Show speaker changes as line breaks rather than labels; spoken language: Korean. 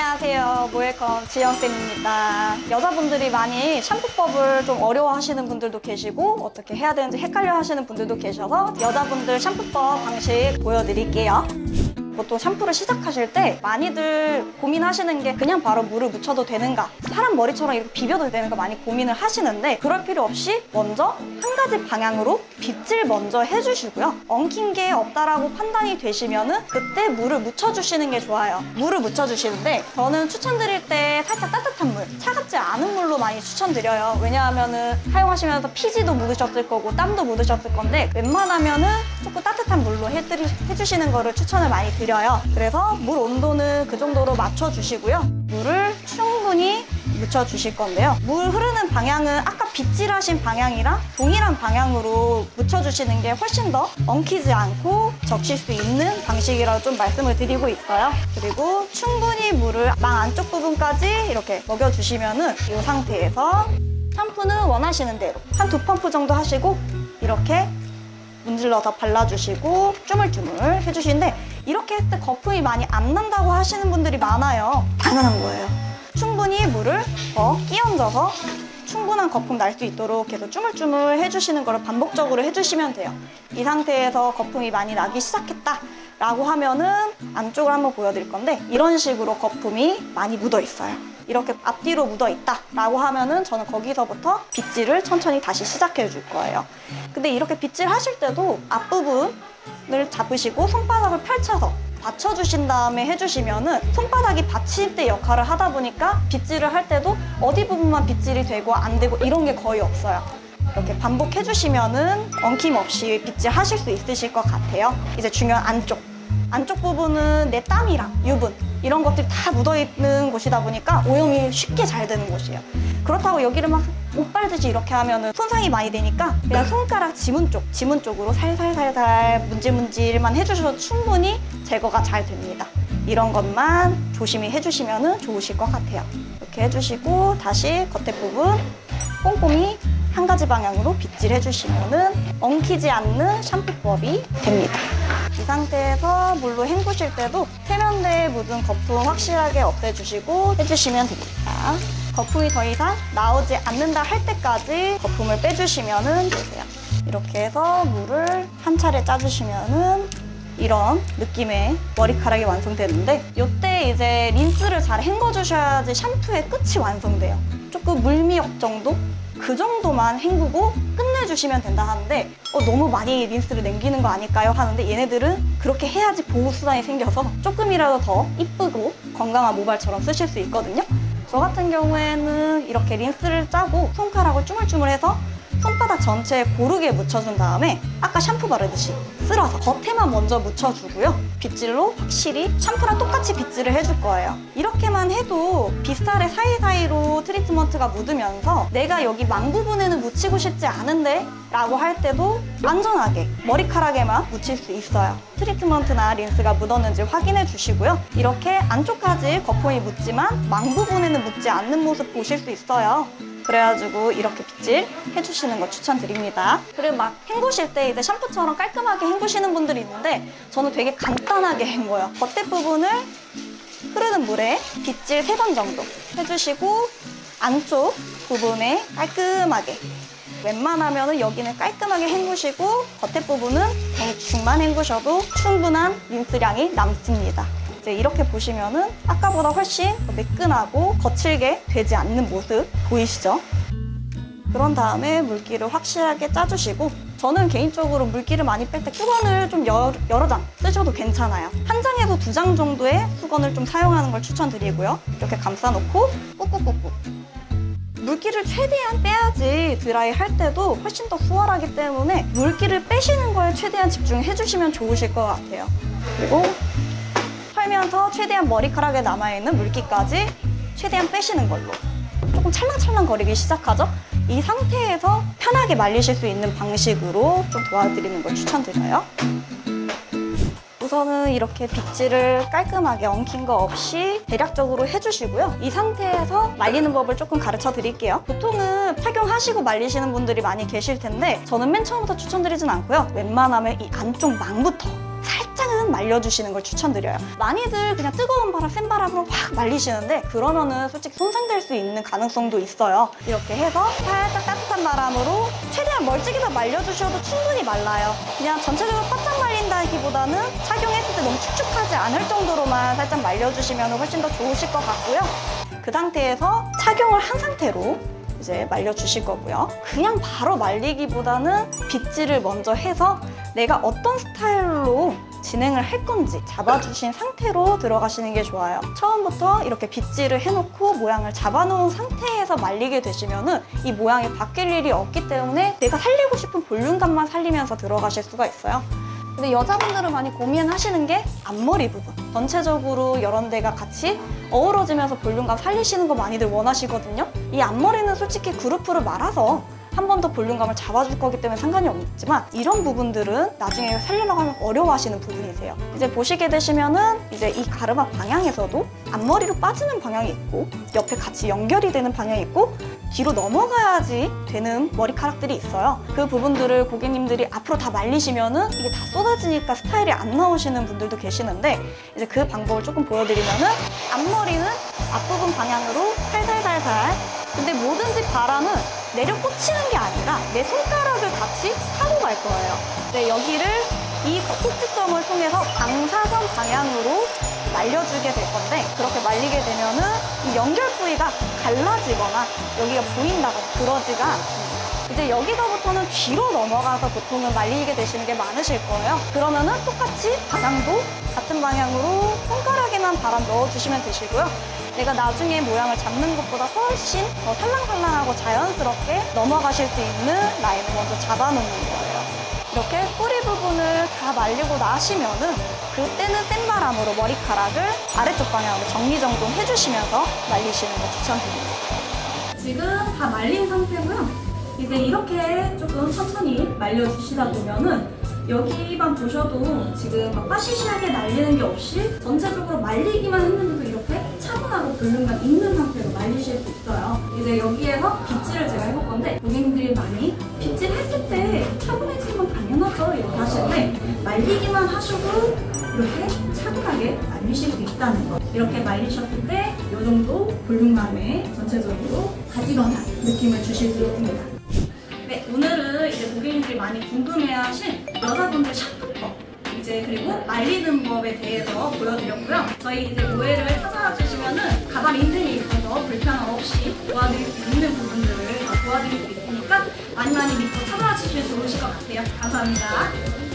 안녕하세요. 모엘컴 지영쌤입니다. 여자분들이 많이 샴푸법을 좀 어려워하시는 분들도 계시고 어떻게 해야 되는지 헷갈려 하시는 분들도 계셔서 여자분들 샴푸법 방식 보여드릴게요. 보통 샴푸를 시작하실 때 많이들 고민하시는 게 그냥 바로 물을 묻혀도 되는가, 사람 머리처럼 이렇게 비벼도 되는가 많이 고민을 하시는데 그럴 필요 없이 먼저 한 가지 방향으로 빗질 먼저 해주시고요. 엉킨 게 없다라고 판단이 되시면은 그때 물을 묻혀주시는 게 좋아요. 물을 묻혀주시는데 저는 추천드릴 때 살짝 따뜻한 물, 차갑지 않은 물로 많이 추천드려요. 왜냐하면은 사용하시면서 피지도 묻으셨을 거고 땀도 묻으셨을 건데 웬만하면은 조금 따뜻한 물로 해주시는 거를 추천을 많이 드려요. 그래서 물 온도는 그 정도로 맞춰주시고요. 물을 충분히 묻혀주실 건데요. 물 흐르는 방향은 아까 빗질하신 방향이랑 동일한 방향으로 묻혀주시는 게 훨씬 더 엉키지 않고 적실 수 있는 방식이라고 좀 말씀을 드리고 있어요. 그리고 충분히 물을 망 안쪽 부분까지 이렇게 먹여주시면은 이 상태에서 샴푸는 원하시는 대로 한 2펌프 정도 하시고 이렇게 문질러서 발라주시고 주물주물 해주시는데 이렇게 했을 때 거품이 많이 안 난다고 하시는 분들이 많아요. 당연한 거예요. 충분히 물을 더 끼얹어서 충분한 거품 날 수 있도록 계속 주물주물 해주시는 거를 반복적으로 해주시면 돼요. 이 상태에서 거품이 많이 나기 시작했다 라고 하면은 안쪽을 한번 보여드릴 건데 이런 식으로 거품이 많이 묻어 있어요. 이렇게 앞뒤로 묻어 있다 라고 하면은 저는 거기서부터 빗질을 천천히 다시 시작해 줄 거예요. 근데 이렇게 빗질 하실 때도 앞부분을 잡으시고 손바닥을 펼쳐서 받쳐주신 다음에 해주시면은 손바닥이 받침대 역할을 하다 보니까 빗질을 할 때도 어디 부분만 빗질이 되고 안 되고 이런 게 거의 없어요. 이렇게 반복해주시면은 엉킴없이 빗질 하실 수 있으실 것 같아요. 이제 중요한 안쪽 부분은 내 땀이랑 유분 이런 것들이 다 묻어있는 곳이다 보니까 오염이 쉽게 잘 되는 곳이에요. 그렇다고 여기를 막 옷 빨듯이 이렇게 하면 손상이 많이 되니까 그냥 손가락 지문 쪽으로 살살살살 문질문질만 해주셔도 충분히 제거가 잘 됩니다. 이런 것만 조심히 해주시면 좋으실 것 같아요. 이렇게 해주시고 다시 겉에 부분 꼼꼼히 한 가지 방향으로 빗질 해주시면 엉키지 않는 샴푸법이 됩니다. 이 상태에서 물로 헹구실 때도 세면대에 묻은 거품 확실하게 없애주시고 해주시면 됩니다. 거품이 더 이상 나오지 않는다 할 때까지 거품을 빼주시면 되세요. 이렇게 해서 물을 한 차례 짜주시면 이런 느낌의 머리카락이 완성되는데 이때 이제 린스를 잘 헹궈주셔야지 샴푸의 끝이 완성돼요. 조금 물미역 정도? 그 정도만 헹구고 끝내주시면 된다 하는데 너무 많이 린스를 남기는 거 아닐까요? 하는데 얘네들은 그렇게 해야지 보호수단이 생겨서 조금이라도 더 이쁘고 건강한 모발처럼 쓰실 수 있거든요. 저 같은 경우에는 이렇게 린스를 짜고 손가락을 주물주물해서 손바닥 전체에 고르게 묻혀준 다음에 아까 샴푸 바르듯이 쓸어서 겉에만 먼저 묻혀주고요. 빗질로 확실히 샴푸랑 똑같이 빗질을 해줄 거예요. 이렇게만 해도 빗살의 사이사이로 트리트먼트가 묻으면서 내가 여기 망 부분에는 묻히고 싶지 않은데 라고 할 때도 안전하게 머리카락에만 묻힐 수 있어요. 트리트먼트나 린스가 묻었는지 확인해 주시고요. 이렇게 안쪽까지 거품이 묻지만 망 부분에는 묻지 않는 모습 보실 수 있어요. 그래가지고 이렇게 빗질 해주시는 거 추천드립니다. 그리고 막 헹구실 때 이제 샴푸처럼 깔끔하게 헹구시는 분들이 있는데 저는 되게 간단하게 헹궈요. 겉에 부분을 흐르는 물에 빗질 3번 정도 해주시고 안쪽 부분에 깔끔하게 웬만하면 여기는 깔끔하게 헹구시고 겉에 부분은 대충만 헹구셔도 충분한 린스량이 남습니다. 이제 이렇게 보시면은 아까보다 훨씬 더 매끈하고 거칠게 되지 않는 모습 보이시죠? 그런 다음에 물기를 확실하게 짜주시고 저는 개인적으로 물기를 많이 뺄 때 수건을 좀 여러 장 쓰셔도 괜찮아요. 한 장에서 2장 정도의 수건을 좀 사용하는 걸 추천드리고요. 이렇게 감싸놓고 꾹꾹꾹꾹 물기를 최대한 빼야지 드라이 할 때도 훨씬 더 수월하기 때문에 물기를 빼시는 거에 최대한 집중해 주시면 좋으실 것 같아요. 그리고 털면서 최대한 머리카락에 남아있는 물기까지 최대한 빼시는 걸로 조금 찰랑찰랑 거리기 시작하죠? 이 상태에서 편하게 말리실 수 있는 방식으로 좀 도와드리는 걸 추천드려요. 우선은 이렇게 빗질을 깔끔하게 엉킨 거 없이 대략적으로 해주시고요. 이 상태에서 말리는 법을 조금 가르쳐 드릴게요. 보통은 착용하시고 말리시는 분들이 많이 계실 텐데 저는 맨 처음부터 추천드리진 않고요. 웬만하면 이 안쪽 망부터 살짝은 한번 말려주시는 걸 추천드려요. 많이들 그냥 뜨거운 바람, 센 바람으로 확 말리시는데 그러면은 솔직히 손상될 수 있는 가능성도 있어요. 이렇게 해서 살짝 따뜻한 바람으로 최대한 멀찍이만 말려주셔도 충분히 말라요. 그냥 전체적으로 바짝 말린다기보다는 착용했을 때 너무 축축하지 않을 정도로만 살짝 말려주시면 훨씬 더 좋으실 것 같고요. 그 상태에서 착용을 한 상태로 이제 말려주실 거고요. 그냥 바로 말리기보다는 빗질을 먼저 해서 내가 어떤 스타일로 진행을 할 건지 잡아주신 상태로 들어가시는 게 좋아요. 처음부터 이렇게 빗질을 해놓고 모양을 잡아놓은 상태에서 말리게 되시면은 이 모양이 바뀔 일이 없기 때문에 내가 살리고 싶은 볼륨감만 살리면서 들어가실 수가 있어요. 근데 여자분들은 많이 고민하시는 게 앞머리 부분. 전체적으로 여러 데가 같이 어우러지면서 볼륨감 살리시는 거 많이들 원하시거든요. 이 앞머리는 솔직히 그루프를 말아서 한 번 더 볼륨감을 잡아줄 거기 때문에 상관이 없지만 이런 부분들은 나중에 살리려고 하면 어려워하시는 부분이세요. 이제 보시게 되시면은 이제 이 가르마 방향에서도 앞머리로 빠지는 방향이 있고 옆에 같이 연결이 되는 방향이 있고 뒤로 넘어가야지 되는 머리카락들이 있어요. 그 부분들을 고객님들이 앞으로 다 말리시면은 이게 다 쏟아지니까 스타일이 안 나오시는 분들도 계시는데 이제 그 방법을 조금 보여드리면은 앞머리는 앞부분 방향으로 살살살살 근데 뭐든지 바람은 내려 꽂히는 게 아니라 내 손가락을 같이 타고 갈 거예요. 네, 여기를 이 꼭지점을 통해서 방사선 방향으로 말려주게 될 건데 그렇게 말리게 되면은 이 연결 부위가 갈라지거나 여기가 보인다거나 그러지가 않습니다. 이제 여기서부터는 뒤로 넘어가서 보통은 말리게 되시는 게 많으실 거예요. 그러면은 똑같이 방향도 같은 방향으로 손가락에만 바람 넣어주시면 되시고요. 내가 나중에 모양을 잡는 것보다 훨씬 더 살랑살랑하고 자연스럽게 넘어가실 수 있는 라인을 먼저 잡아놓는 거예요. 이렇게 뿌리 부분을 다 말리고 나시면은 그때는 센 바람으로 머리카락을 아래쪽 방향으로 정리정돈 해주시면서 말리시는 거 추천드립니다. 지금 다 말린 상태고요. 이제 이렇게 조금 천천히 말려주시다 보면은 여기만 보셔도 지금 막 빠시시하게 말리는 게 없이 전체적으로 말리기만 했는데도 이렇게 차분하고 볼륨감 있는 상태로 말리실 수 있어요. 이제 여기에서 빗질을 제가 해볼 건데 고객님들이 많이 빗질 했을 때 차분해지는 건 당연하죠 이렇게 하시는데 말리기만 하셔도 이렇게 차분하게 말리실 수 있다는 거. 이렇게 말리셨을 때 이 정도 볼륨감에 전체적으로 가지런한 느낌을 주실 수 있습니다. 네, 오늘은 이제 고객님들이 많이 궁금해하신 여자분들 샴푸법 이제 그리고 말리는 법에 대해서 보여드렸고요. 저희 이제 모에를 찾아와 주시면은 가발 인생에 있어서 불편함 없이 도와드릴 수 있는 부분들을 다 도와드릴 수 있으니까 많이 믿고 찾아와 주시면 좋으실 것 같아요. 감사합니다.